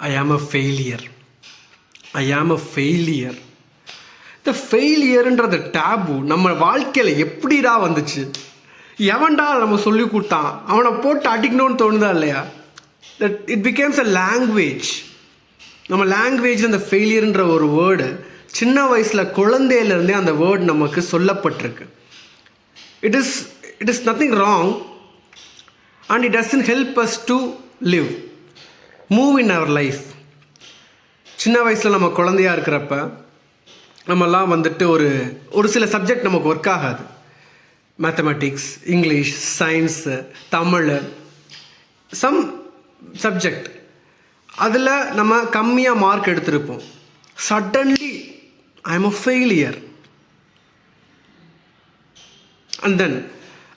ஐ ஆம் a failure. ஐ ஆம் a failure. இந்த ஃபெயிலியருன்றது டேபு நம்ம வாழ்க்கையில் எப்படிடா வந்துச்சு? எவன்டா நம்ம சொல்லி கொடுத்தான்? அவனை போட்டு அடிக்கணும்னு தோணுதா இல்லையா? That it becomes a language. நம்ம லாங்குவேஜ் அந்த ஃபெயிலியர்ன்ற ஒரு வேர்டு சின்ன வயசில் குழந்தையிலேருந்தே அந்த வேர்டு நமக்கு சொல்லப்பட்டிருக்கு. It is nothing wrong and it doesn't help us to live move in our life. சின்ன வயசில் நம்ம குழந்தையாக இருக்கிறப்ப நம்மெல்லாம் வந்துட்டு ஒரு சில சப்ஜெக்ட் நமக்கு ஒர்க் ஆகாது. Mathematics, English, science, Tamil, some subject அதில் நம்ம கம்மியாக மார்க் எடுத்திருப்போம். Suddenly I am a failure. And then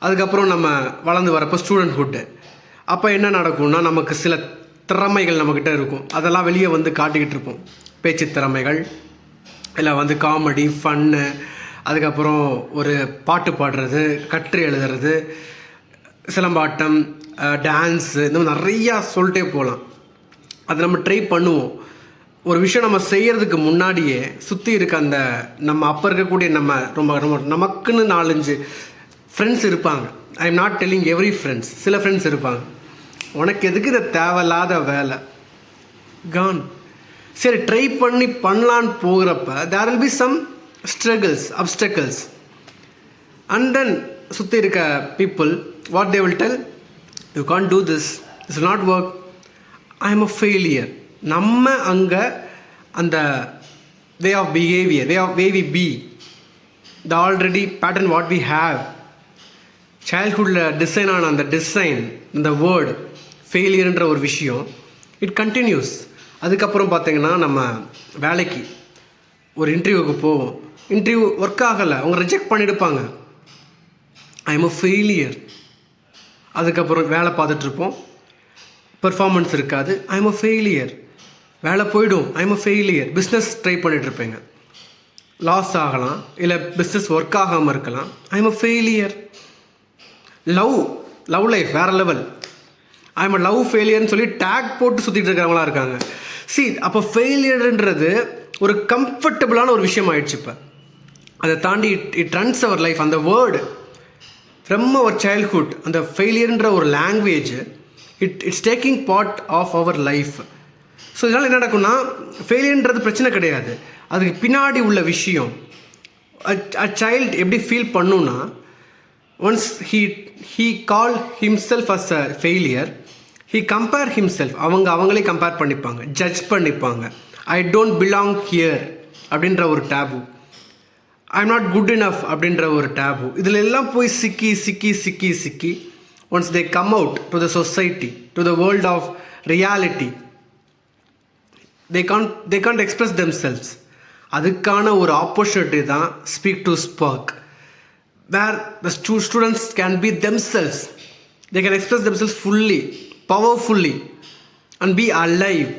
அதுக்கப்புறம் நம்ம வளர்ந்து வரப்போ ஸ்டூடெண்ட்ஹுட்டு. அப்போ என்ன நடக்கும்னா நமக்கு சில திறமைகள் நம்மக்கிட்ட இருக்கும். அதெல்லாம் வெளியே வந்து காட்டிக்கிட்டு இருப்போம். பேச்சு திறமைகள், இல்லை வந்து காமெடி, ஃபன்னு, அதுக்கப்புறம் ஒரு பாட்டு பாடுறது, கட்டுரை எழுதுறது, சிலம்பாட்டம், டான்ஸு, இந்த மாதிரி நிறையா சொல்லிட்டே போகலாம். அது நம்ம ட்ரை பண்ணுவோம். ஒரு விஷயம் நம்ம செய்கிறதுக்கு முன்னாடியே சுற்றி இருக்க அந்த நம்ம அப்போ இருக்கக்கூடிய நம்ம ரொம்ப ரொம்ப நமக்குன்னு 4-5 ஃப்ரெண்ட்ஸ் இருப்பாங்க. ஐ am not telling every friends. சில ஃப்ரெண்ட்ஸ் இருப்பாங்க, உனக்கு எதுக்கு இதை தேவையில்லாத வேலை கான். சரி ட்ரை பண்ணலான்னு போகிறப்ப there will be some struggles, obstacles. And then சுற்றி இருக்க people what they will tell, you can't do this, it's will not work, I am a failure. நம்ம அங்கே அந்த way of behaviour, way we be, the already pattern what we have, சைல்ட்ஹுட்டில் design ஆன அந்த design, இந்த word ஃபெயிலியர்ன்ற ஒரு விஷயம் it continuous. அதுக்கப்புறம் பார்த்திங்கன்னா நம்ம வேலைக்கு ஒரு இன்டர்வியூவுக்கு போவோம். இன்டர்வியூ ஒர்க் ஆகலை, அவங்க ரிஜெக்ட் பண்ணியிருப்பாங்க, ஐ எம் அ ஃபெயிலியர். அதுக்கப்புறம் வேலை பார்த்துட்ருப்போம், பெர்ஃபார்மன்ஸ் இருக்காது, ஐ எம் அ ஃபெயிலியர். வேலை போய்டும், I am a failure. Business try பண்ணிகிட்ருப்பேங்க, லாஸ் ஆகலாம், இல்லை பிஸ்னஸ் ஒர்க் ஆகாமல் இருக்கலாம், I am a failure. Love life வேறு level, I am a love ஃபெயிலியர்னு சொல்லி டேக் போட்டு சுற்றிட்டு இருக்கிறவங்களாம் இருக்காங்க. அப்போ ஃபெயிலியர்ன்றது ஒரு கம்ஃபர்டபுளான ஒரு விஷயம் ஆயிடுச்சு. இப்போ அதை தாண்டி இட் ரன்ஸ் அவர் லைஃப். அந்த வேர்டு ஃப்ரம் அவர் சைல்ட்ஹுட், அந்த ஃபெயிலியர்ன்ற ஒரு language it's taking part of our life. So இதனால் என்ன நடக்கும்னா, ஃபெயிலியர்ன்றது பிரச்சனை கிடையாது, அதுக்கு பின்னாடி உள்ள விஷயம். அ சைல்டு எப்படி ஃபீல் பண்ணுன்னா, once he called himself as a failure, he compare himself, அவங்களே கம்பேர் பண்ணிப்பாங்க, ஜட்ஜ் பண்ணிப்பாங்க. ஐ டோன்ட் பிலாங் ஹியர் அப்படின்ற ஒரு taboo, I am not good enough அப்படின்ற ஒரு டேபு. இதில் எல்லாம் போய் சிக்கி once they come out to the society, to the world of reality, they can't express themselves. அதுக்கான ஒரு ஆப்பர்ச்சுனிட்டி தான் speak to spark, where the students can be themselves. They can express themselves fully, powerfully and be alive.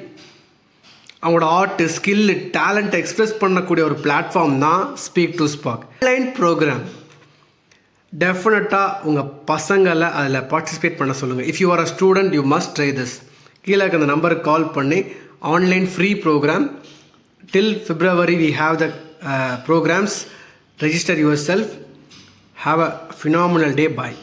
அவங்களோட art, skill, டேலண்ட்டை express பண்ணக்கூடிய ஒரு platform தான் speak to spark online program. டெஃபினட்டாக உங்கள் பசங்களை அதில் பார்ட்டிசிபேட் பண்ண சொல்லுங்கள். If you are a student you must try this. கீழே இருக்க அந்த நம்பருக்கு கால் பண்ணி online free program till February we have the programs. Register yourself. Have a phenomenal day. Bye.